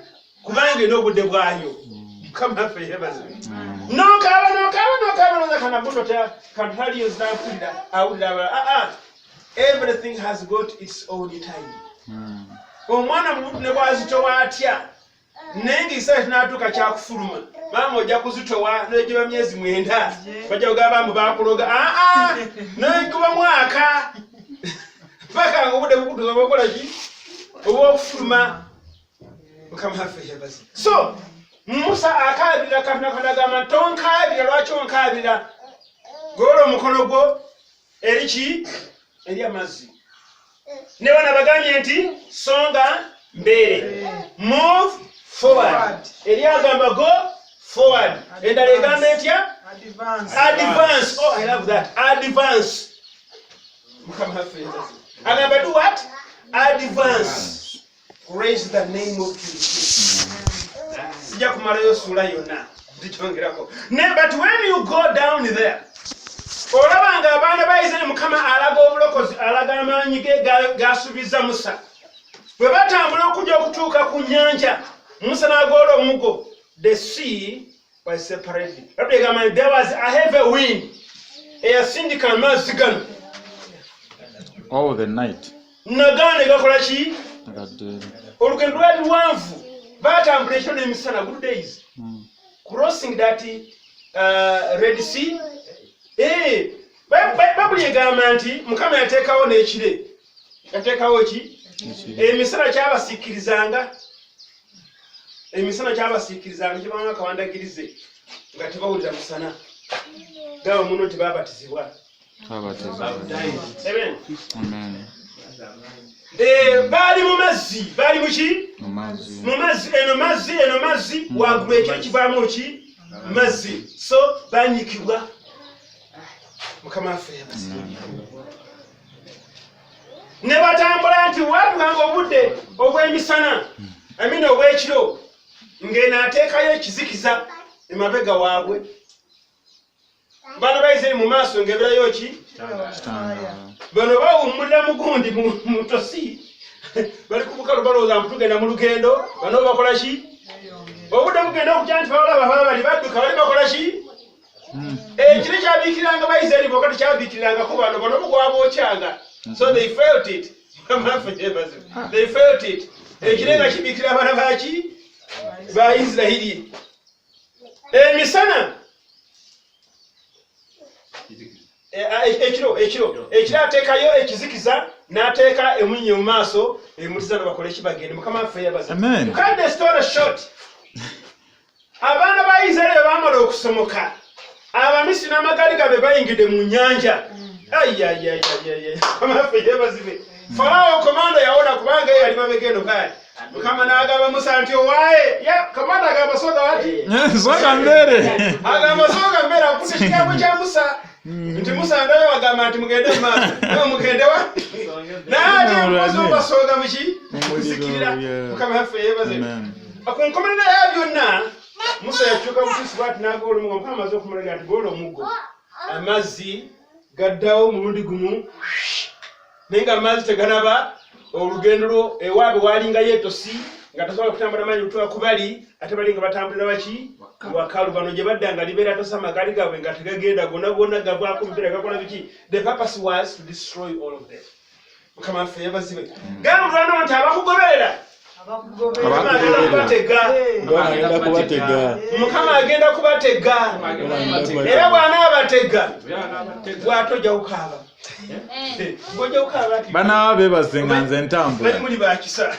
kubanga ena obudde bwayo. Mukama waffe yeebazibwe. Nokaaba noza kana buto kataliyo zinampulira awulira abala. Everything has got its own time. Omwana mubutu ne bwazitowa atya naye ng'ekiseera n'atuuka kyakufuluma, maama ojja kuzitowa n'ogiba myezi 9 bajja kugamba mbu baakuloga. N'ogiba mwaka paka ng'obudde bukutuza oba okola ki oba okufuluma. Mukama waffe yeebazibwe. So Musa akaabirira Katonda agamba tonkaabira. Lwaki onkaabira? Golola omukono gwo eri ki? Eri amazzi. Ne bano bagambye nti songa mbere. Move forward. Eri agamba go forward. Endala egamba etya? Advance. Oh, I love that. Advance. Mukama waffe yeebazibwe. Agamba do what? Advance. Praise the name of Jesus. Sija kumalayo sura yonna ndikyongerako. But when you go down there, olabanga abaana ba Isirayiri Mukama alaga obulokozi, alaga amaanyi ge gasuubiza Musa. Bwe batambula okujja okutuuka ku nnyanja, Musa n'agoola omuggo. The sea was separated. There was a heavy wind. Eyasindika amazzi gano. All the night. Nagaana gakola ki? Gadde. Olugendo lwali luwanvu. Batambula ekiro n'emisana, good days. Crossing that Red Sea. Babuli egamba nti Mukama yateekawo n'ekire. Yateekawo ki? Emisana kyabasiikirizanga. Emisana kyabasiikirizanga kibanga kawandagirize nga tebawulira musana. Gawa muno nti baabatizibwa. Amen. Baali mu mazzi. Baali mu ki? Mu mazzi. Eno mazzi waggulu ekiro kivaamu ki? Mazzi. So banyikibwa. Mukama waffe yeebazibwe. Ne batambula nti waatuukanga obudde obw'emisana, obw'ekiro, ng'eno ateekayo ekizikiza emabega waabwe. Bano Bayisirayiri mu maaso ng'ebirayo ki? Bano bawummulira mugundi mu tosi. Bali ku bukalu balowooza mbu tugenda mu lugendo. Bano bakola ki? Obudde bugenda okujja nti balaba bali badduka bali bakola ki? Ekire kyabiikiriranga Bayisirayiri bokka tekyabiikirirangako bano bugwa bwokyanga. So they felt it. They felt it. Ekire nga kibiikira abaana baki? Bayisirayiri. Emisana ekiro ateekayo ekizikiza n'ateeka emunye mu maaso emutiza bakole kibagende mukama waffe yebaze. Amen. Cut the story short. Abaana ba Isirayiri baamala okusomoka abamisiri n'amagaali gaabwe bayingidde mu nnyanja. Mukama waffe yebazibe. Farao komanda yawona kubanga yali mabegendo gaali. Mukama n'agamba Musa nti owaaye komanda agamba soga wati Soga mbere. agamba soga mbere akutte ekigambo kya Musa nti Musa ndayo agamba nti mugende mu maaso naye mugende wa naye mukozi obasoga muki musikirira. Mukama waffe yebaze. Ku nkomerera ya byonna Musa yakyuka butuusi bw'ati n'agoola omuggo. Mukama amaze okumulagira nti goola omuggo amazzi gaddawo mulundi gumu naye nga amazzi teganaba olugendo lwo ewaabwe waalingayo etosi nga tasobola kutambula manyi lutuwa kubali ate bali nga batambulira baki wakalu bano gye badda nga libeera tosa amagaali gaabwe nga tegagenda gonna gonna gavaako mupira gakola biki. The purpose was to destroy all of them. Mukama waffe yebazibe. Gamba mulwana nti abakugoberera Mukama agenda kubatega era bw'anaabatega bw'atojja kukaaba. Bw'ojja kukaaba ati Bana bebaze nga nze ntambula. bali muli bakisa.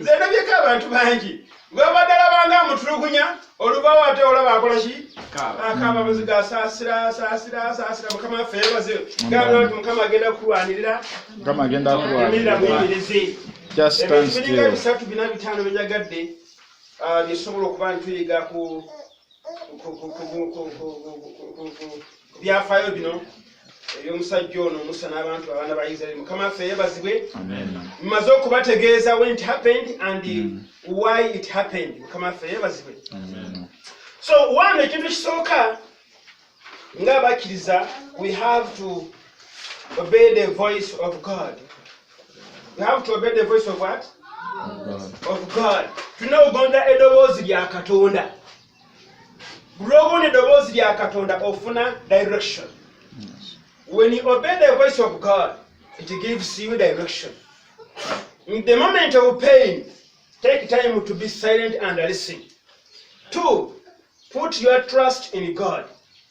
Nze ndabyeko abantu bangi gwebadala banga mutulugunya olubawo ate olaba akola ki akaaba amaziga asaasira. Mukama waffe yebaze. Gamba nti Mukama agenda kulwanirira Kama agenda emirira kulwa. muyimirize. Just stand Ebintu still. bisatu bina bitaano byenjagadde byesobola okuba ntuyiga ku byafaayo bino eby'omusajja ono Musa n'abantu abaana ba Isirayiri. Mukama waffe yeebazibwe. Mmaze okubategeeza when it happened and why it happened. Mukama waffe yeebazibwe. So one ekintu kisooka ng'abakkiriza we have to obey the voice of God. We have to obey the voice of what? Of God. Tulina okugonda eddoboozi lya Katonda. Buli ogonda eddoboozi lya Katonda ofuna direction. When you obey the voice of God, it gives you direction. In the moment of pain, take time to be silent and listen. 2, put your trust in God.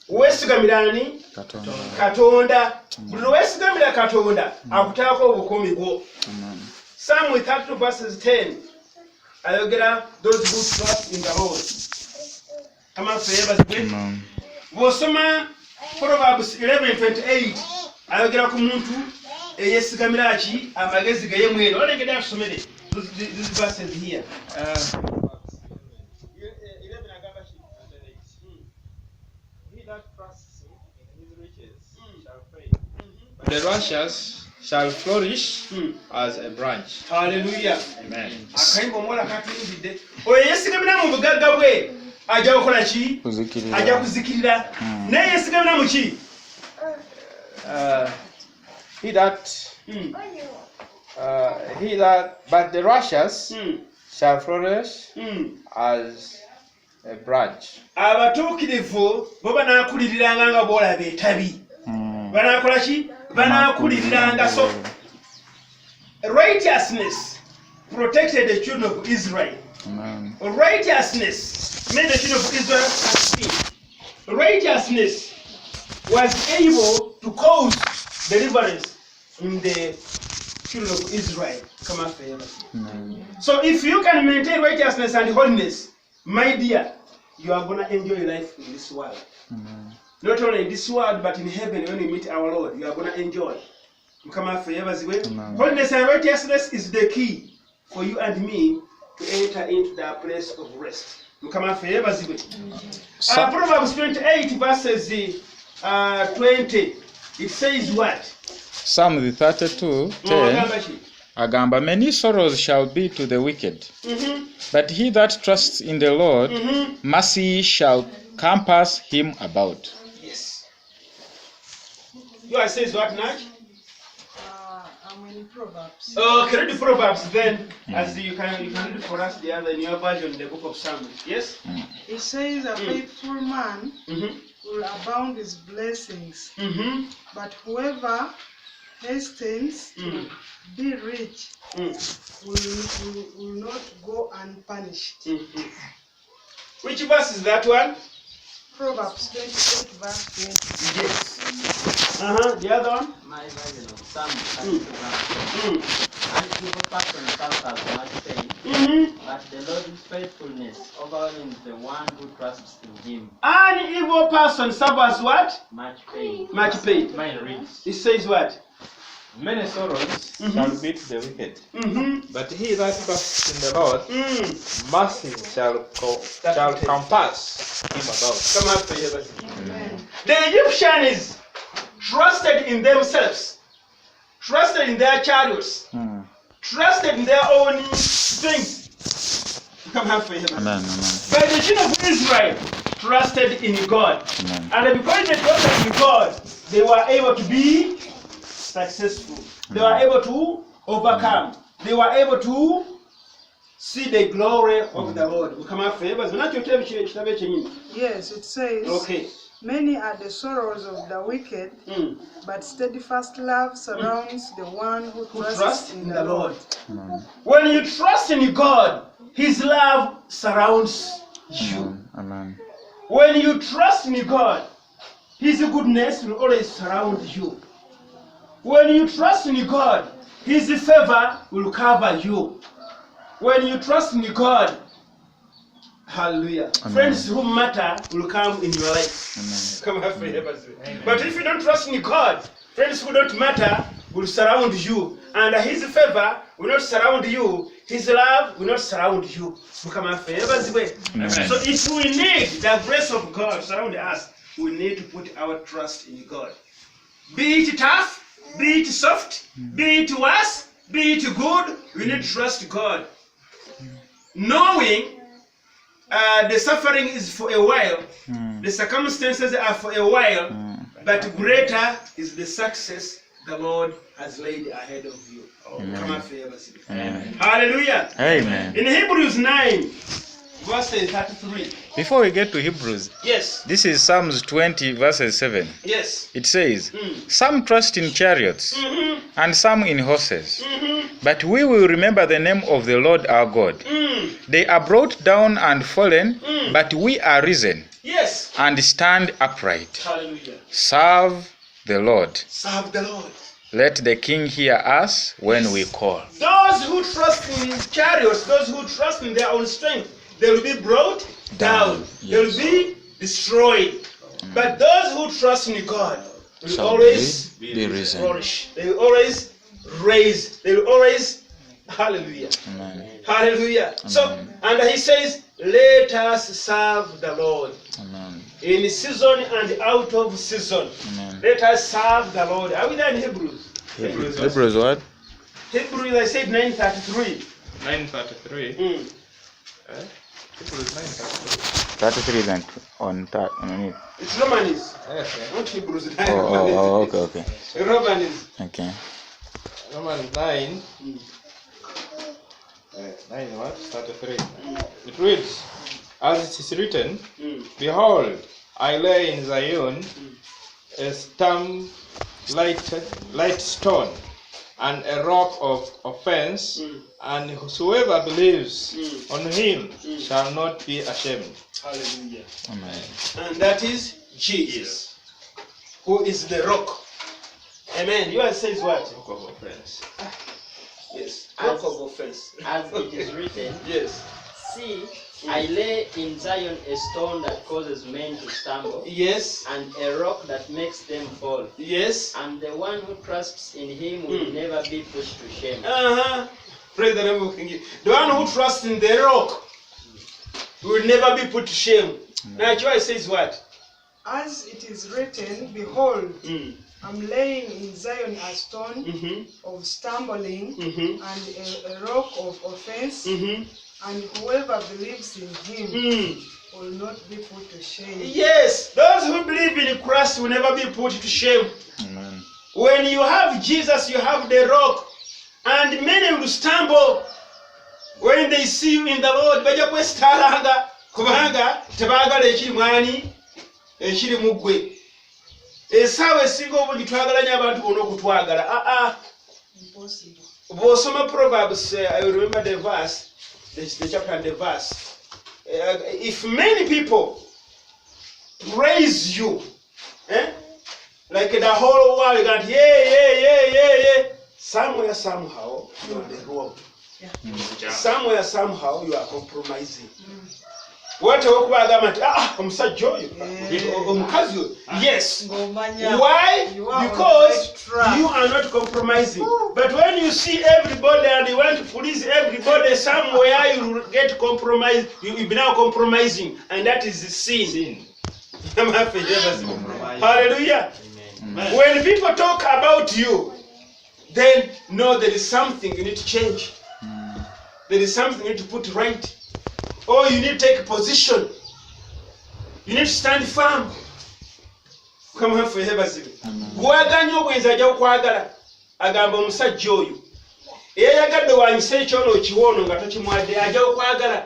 Wesigamirani Katonda. Buli wesigamira Katonda akutaako obukuumi bwo. Psalm 32 verses 10 ayogera those who trust in the Lord. Kama feyebazibwe. Bw'osoma Proverbs 11:28 ayogera ku muntu eyesigamira ki amagezi ge yemwene. Olengedde asomere these verses here. 11 agamba ki? He that trusts in his riches shall fail. The righteous shall flourish as a branch. Hallelujah. Amen. Akayimba omuwala katuyinzidde. Oyo yesigamira mu bugagga bwe ajja kukola ki? Ajja kuzikirira. Naye yesigamira mu ki? But the righteous shall flourish as a branch. Abatuukirivu bo banaakuliriranga nga bw'olaba etabi. Banaakola ki? Banaakuliriranga. So righteousness protected the children of Israel. Righteousness made the children of Israel succeed. Righteousness was able to cause deliverance in the children of Israel. Come on, so if you can maintain righteousness and holiness, my dear, you are going to enjoy life in this world. Not only in this world, but in heaven when you meet our Lord, you are going to enjoy. Holiness and righteousness is the key for you and me to enter into that place of rest. Proverbs 28 verses 20. It says what? Psalm 32:10 agamba, many sorrows shall be to the wicked, but he that trusts in the Lord, mercy shall compass him about. Yes. Yours says what, Naj? I'm in Proverbs. Okay, read the Proverbs then, as you can read it for us the other in your version, the book of Psalms. Yes? It says a faithful man will abound his blessings, but whoever hastens be rich will not go unpunished. Which verse is that one? Proverbs 28 verse 20. Yes. The other one? My version of Psalm Mm. 32. Mm. And evil person suffers much pain, Mm-hmm. but the Lord's faithfulness overwhelms the one who trusts in him. An evil person suffers what? Much pain. Much pain. Mine reads, It says what? many sorrows Mhm. shall beat the wicked, Mm-hmm. but he that trusts in the Lord, Mm. mercy shall compass him about. Come up here. Amen. The Egyptians trusted in themselves, trusted in their chariots, Mm. trusted in their own things. Come up here. Amen. Amen. But the children of Israel trusted in God. Amen. And because they trusted in God, they were able to be successful. They were able to overcome. They were able to see the glory of the Lord. Yes, it says, Okay. many are the sorrows of the wicked, Mm. but steadfast love surrounds the one who Who trusts in the Lord. Amen. When you trust in God, His love surrounds you. Amen. When you trust in God, His goodness will always surround you. When you trust in God, His favor will cover you. When you trust in God, hallelujah, Amen. friends who matter will come in your life. Amen. Come have faith. But if you don't trust in God, friends who don't matter will surround you, and His favor will not surround you. His love will not surround you. Come have faith. Amen. So if we need the grace of God surround us, we need to put our trust in God. Be it tough, be it soft, be it worse, be it good, we need to trust God. Knowing the suffering is for a while, the circumstances are for a while, but greater is the success the Lord has laid ahead of you. Come on, Amen. hallelujah. Amen. In Hebrews 9, verse 33. Before we get to Hebrews, Yes, this is Psalms 20, verses 7. yes. It says, Mm. some trust in chariots Mm-hmm. and some in horses, Mm-hmm. but we will remember the name of the Lord our God. Mm. They are brought down and fallen, Mm. but we are risen Yes. and stand upright. Hallelujah. Serve the Lord. Serve the Lord. Let the King hear us when we call. Those who trust in chariots, those who trust in their own strength, they will be brought down. They will Yes. be destroyed. But those who trust in God will Shall always be risen. flourish. They will always raise. They will always, hallelujah. Amen. Hallelujah. So, Amen. and he says, let us serve the Lord. Amen. In season and out of season. Amen. Let us serve the Lord. Are we there in Hebrews? Hebrews what? Hebrews, I said 9:33. 9:33. Mm. Hebrews 9:33. 33 then on that. It's Romans, Yes, not Hebrews 9. Okay. Romans. Okay. Romans 9. Mm. 9 what? 33. It reads, as it is written, Mm. behold, I lay in Zion a stamp light stone and a rock of offense, Mm. and whosoever believes Mm. on him Mm. shall not be ashamed. Hallelujah. Amen. And that is Jesus, who is the rock. Amen. Yours says what? Rock of offense. Yes. Rock of offense. As it is written, Yes. see, I lay in Zion a stone that causes men to stumble, Yes. and a rock that makes them fall. Yes. And the one who trusts in him will Mm. never be pushed to shame. Praise the name of King. The one who trusts in the rock will never be put to shame. Now, Joy says what? As it is written, behold, Mm. I'm laying in Zion a stone Mm-hmm. of stumbling Mm-hmm. and a rock of offense, Mm-hmm. and whoever believes in him Mm. will not be put to shame. Yes, those who believe in Christ will never be put to shame. Amen. When you have Jesus, you have the rock. And many will stumble when they see you in the Lord. Bajja kwesitalanga kubanga tebaagala ekiri mwani ekiri mu ggwe. Essaawa esinga obungi twagala nnyo abantu bonna okutwagala. Impossible. Bw'osoma Proverbs, I remember the verse, the chapter and the verse. if many people praise you, like the whole world got yeah, somewhere somehow you are the wrong. Somewhere somehow you are compromising. What omusajja oyo omukazi oyo, yes. Why? Because you are not compromising. But when you see everybody and you want to please everybody, somewhere you will get compromised. You will be now compromising, and that is sin. Hallelujah. Amen. When people talk about you, then know there is something you need to change. There is something you need to put right. Or you need to take a position. You need to stand firm. Come on for heaven's sake. Gwaganya okwenza ajja okwagala agamba omusajja oyo eyayagadde wanyisa ekyono okiwoono nga tokimwadde ajja okwagala.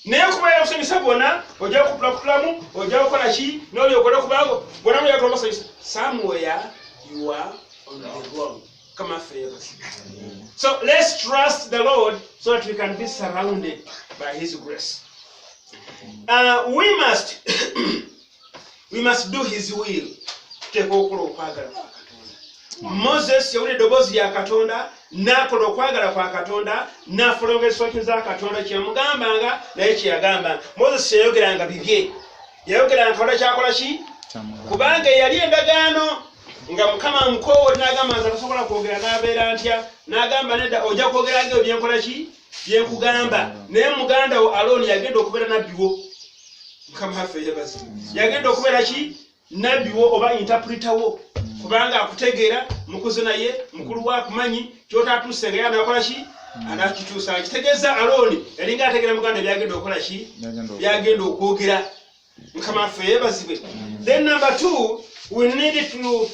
Naye kuba yakusanyusa bwonna ojja kupulapulamu ojja kukola ki n'oli okola kubago bwonna muyagala omusanyusa. Somewhere you are on the wrong. Come on for heaven's sake. So let's trust the Lord so that we can be surrounded by His grace. We must do His will. Moses yawulira eddoboozi lya Katonda n'akola okwagala kwa Katonda n'afulonga enswaki za Katonda kyeyamugambanga naye kyeyagambanga. Moses yayogeranga bibye, yayogeranga Katonda kyakola ki kubanga yali endagaano nga Mukama amukoowa n'agamba nti tasobola kwogera n'abeera ntya n'agamba nedda ojja kwogera ng'ebyo byenkola ki byenkugamba. Naye muganda wo Alooni yagenda okubeera nabbi wo. Mukama waffe yebaze. Yagenda okubeera ki nabbi wo oba interpreter wo kubanga akutegeera mukuze naye mukulu wa kumanyi kyotatuuse nga yanakola ki anakituusa. Kitegeeza Alooni yalinga ategeera muganda byagenda okukola ki byagenda okwogera. Mukama waffe yebazibwe. Then number 2, we need to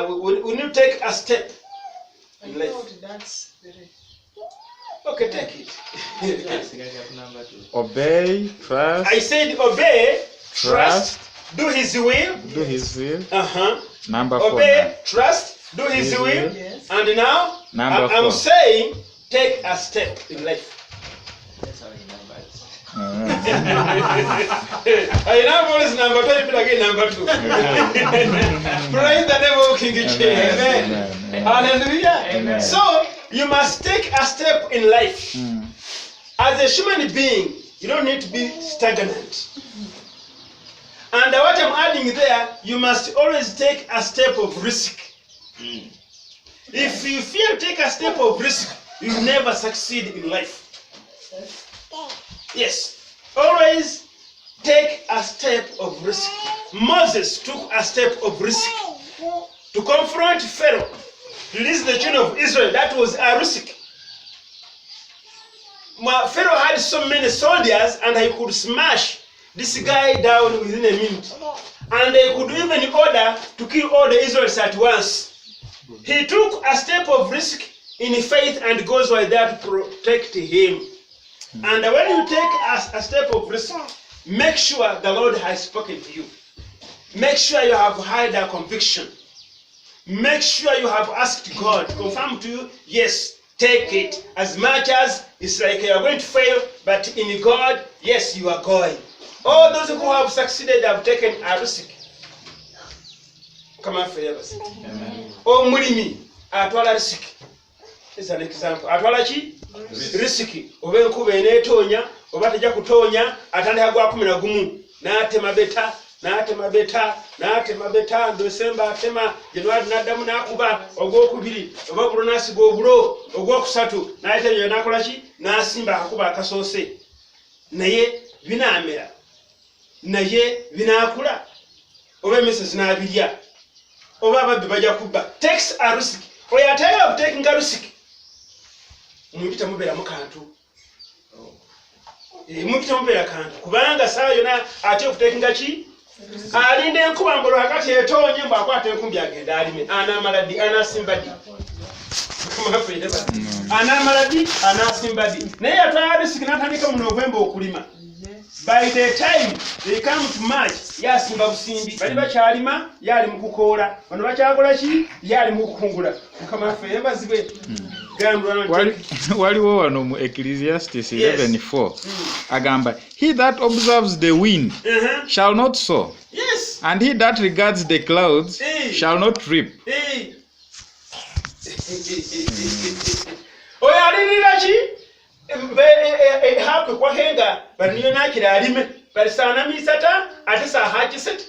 we need to take a step in life. Okay, take it. Obey, trust. I said obey, trust, do His will. Do His will. Number 4. Obey, now. trust, do His will. Yes. And now Number 4. I'm saying take a step in life. That's how he numbers. I now always number 2, but again number 2. Praise the name of King Jesus. Amen. Hallelujah. Amen. So you must take a step in life. As a human being, you don't need to be stagnant. And what I'm adding there, you must always take a step of risk. If you fear to take a step of risk, you will never succeed in life. Yes, always take a step of risk. Moses took a step of risk to confront Pharaoh, to release the children of Israel. That was a risk. Pharaoh had so many soldiers and he could smash this guy down within a minute. And they could even order to kill all the Israelites at once. He took a step of risk in faith and God was there to protect him. And when you take a step of risk, make sure the Lord has spoken to you. Make sure you have had a conviction. Make sure you have asked God to confirm to you, yes, take it. As much as it's like you are going to fail, but in God, yes, you are going. All those who have succeeded have taken a risk. Come on, forever. Oh, Murimi, atwala risk. Is an example. Atwala chi? Risiki. Oba enkuba eneetonya, oba tejja kutonya, atandika gwa 11. N'atema beta, December atema, January n'addamu n'akuba ogwokubiri, oba gulo n'asiga obulo, ogwokusatu, n'ayita n'akola ki? N'asimba akuba akasoose. Naye binaamera. Naye binaakula. Oba emmese n'abirya. Oba ababbi bajja kubba. Takes a risk. Oyo atayagala kutekinga risk. Mujja mubeeramu kantu. Mujja mubeera kantu. Kubanga saa yonna ate okutekinga ki? Alinda enkuba mbolo hakati etonye mbu akwata enkumbi agenda alime. Anaamaladi, anaasimbadi. Anaamaladi, anaasimbadi. Naye atwala risk n'atandika mu November okulima. By the time they come to March, yasimba busimbi. Bali bakyalima, yali mu kukoola. Bano bakyakola ki? Yali mu kukungula. Mukama waffe yebazibwe. waliwo wano mu Ecclesiastes 11:4 agamba he that observes the wind shall not sow, and he that regards the clouds shall not reap. Oya alirira ki hakwe kwa henga bali niyo nakira alime bali sana misata ate saha kisete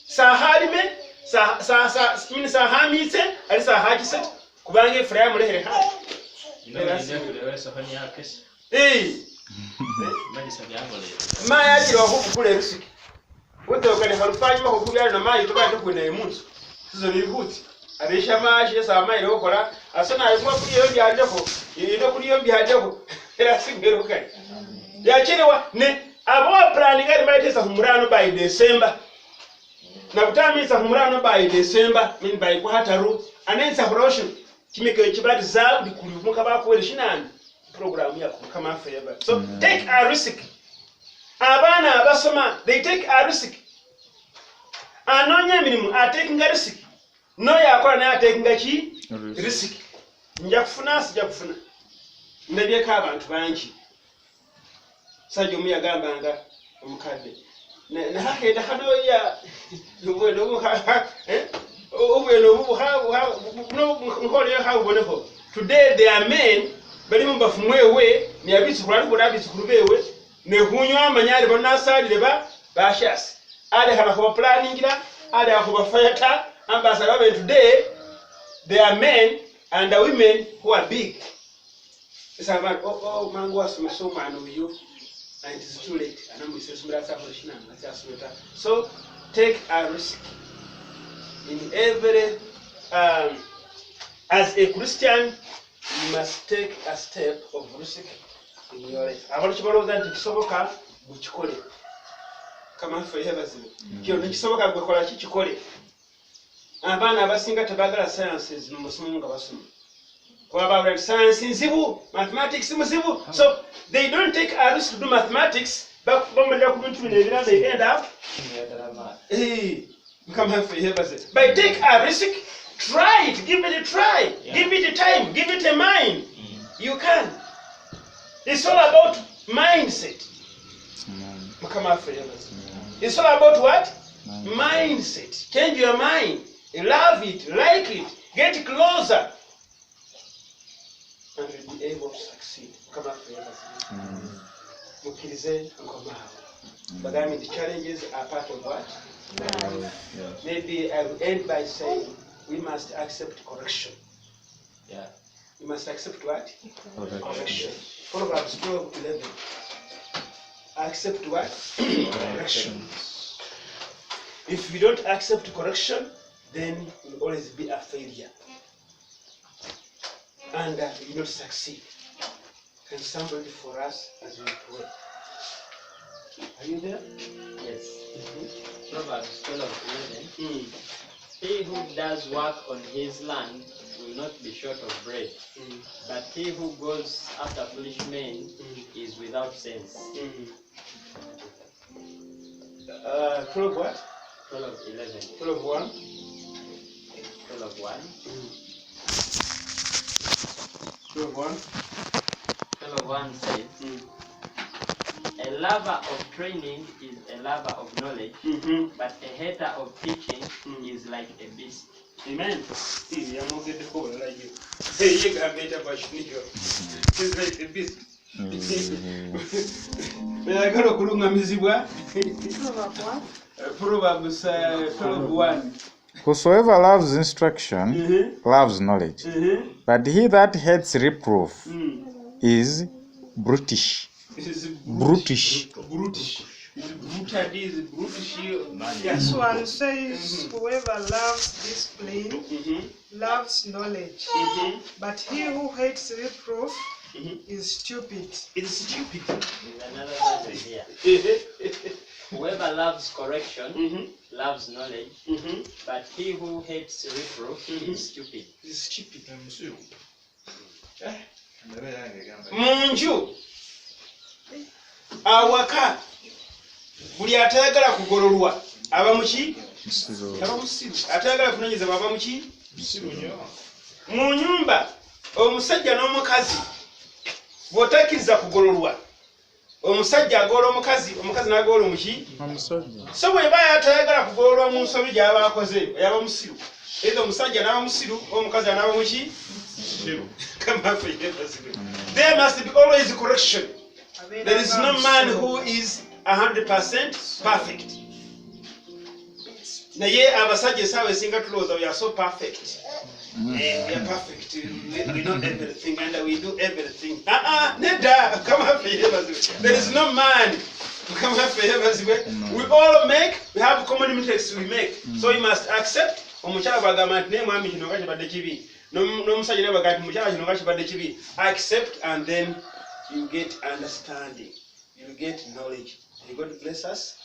saha alime saha mise ali saha kisete kubange Efraimu mulehere ha maya kiro okukula ebisiki wotokane halufanyuma okubyala na mayi tobadde kwena emunsi sizo bibuti abesha maji esa mayi okora asana ayimwa kuliyo byajeko ino kuliyo byajeko era singero kai yachirewa ne abo planning ali bayitesa humurano by December na kutamisa humurano by December mean by kwataru anensa promotion kimeke kibati za bikulumuka bakwere shinani program ya kama favor. So take a risk. Abana abasoma they take a risk. Anonya minimu are taking a risk. No yakora na taking a risk. Nja kufuna sija kufuna. Ndabyeka abantu bangi. Sajjo muyagamba nga omukadde. Na hakenda hano ya ubweno buha ubweno buha nkole ha uboneko. Today they are men bali mumba fumwewe ni abisukuru ko nabisukuru bewe ne kunywa amanyari bonasalire bashasi ale haba ko planningira ale ko fayata ambassador babe today they are men and the women who are big. Isaba mangu asomesa omwana oyo and it is too late anamu isesumira safo shinanga atasumeta. So take a risk in every as a Christian. You must take a step of risk in your life. I want you to know that kisoboka buchikole. Kama for heaven. Kyo nikisoboka gwekola kichikole. Abana abasinga tabagala sciences mu musomo nga basoma. Kwa ba science nzibu, mathematics nzibu. So they don't take a risk to do mathematics, but bamala ku bintu bine they end up kama for heaven. But take a risk. Try it, give it a try, give it a time, give it a mind. You can. It's all about mindset. It's all about what? Mindset. Change your mind. Love it, like it, get closer. And you'll be able to succeed. But I mean, the challenges are part of what? Maybe I will end by saying, we must accept correction. Yeah. We must accept what? Correction. Proverbs 12:11. Accept what? Correction. If you don't accept correction, then you'll always be a failure. And you will not succeed. Can somebody for us as we pray? Are you there? Yes. Proverbs 12:11. He who does work on his land will not be short of bread, but he who goes after foolish men is without sense. 12 what? 12:11. 12:1. 12:1. 12:1. 12:1 says, a lover of training is a lover of knowledge, but a hater of teaching is like a beast. Amen. He's like a beast. Proverbs 12:1. Whosoever loves instruction loves knowledge, but he that hates reproof is brutish. Brutish. This one says, whoever loves discipline loves knowledge, but he who hates reproof is stupid. It's stupid. There's another version here. Whoever loves correction loves knowledge, but he who hates reproof is stupid. It's stupid. Munju awaka buli atayagala kugololwa aba muki aba musiru atayagala kunonyeza aba muki musiru nyo mu nyumba omusajja n'omukazi bw'otakkiriza kugololwa omusajja agoola omukazi n'agoola omuki so bw'eba yatayagala kugololwa mu nsobi gy'aba akoze yaba musiru either omusajja n'aba musiru omukazi anaaba muki there must be always correction. There is no man who is 100% perfect. Naye abasajja esaawa esinga tulowooza we are so perfect. We are perfect. We know everything and we do everything. Nedda there is no man. We all we have common mistakes we make. So we must accept. Omukyala bw'agamba nti naye mwami kino nga kibadde kibi n'omusajja naye bw'agamba nti mukyala kino nga kibadde kibi. Accept and then you get understanding. You get knowledge. May God bless us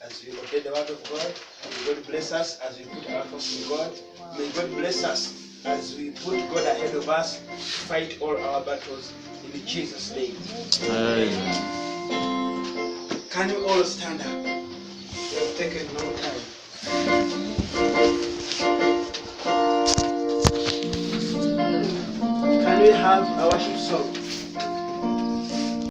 as we obey the word of God. May God bless us as we put our trust in God. May God bless us as we put God ahead of us to fight all our battles in Jesus' name. Amen. Can you all stand up? We have taken no time. Can we have a worship song?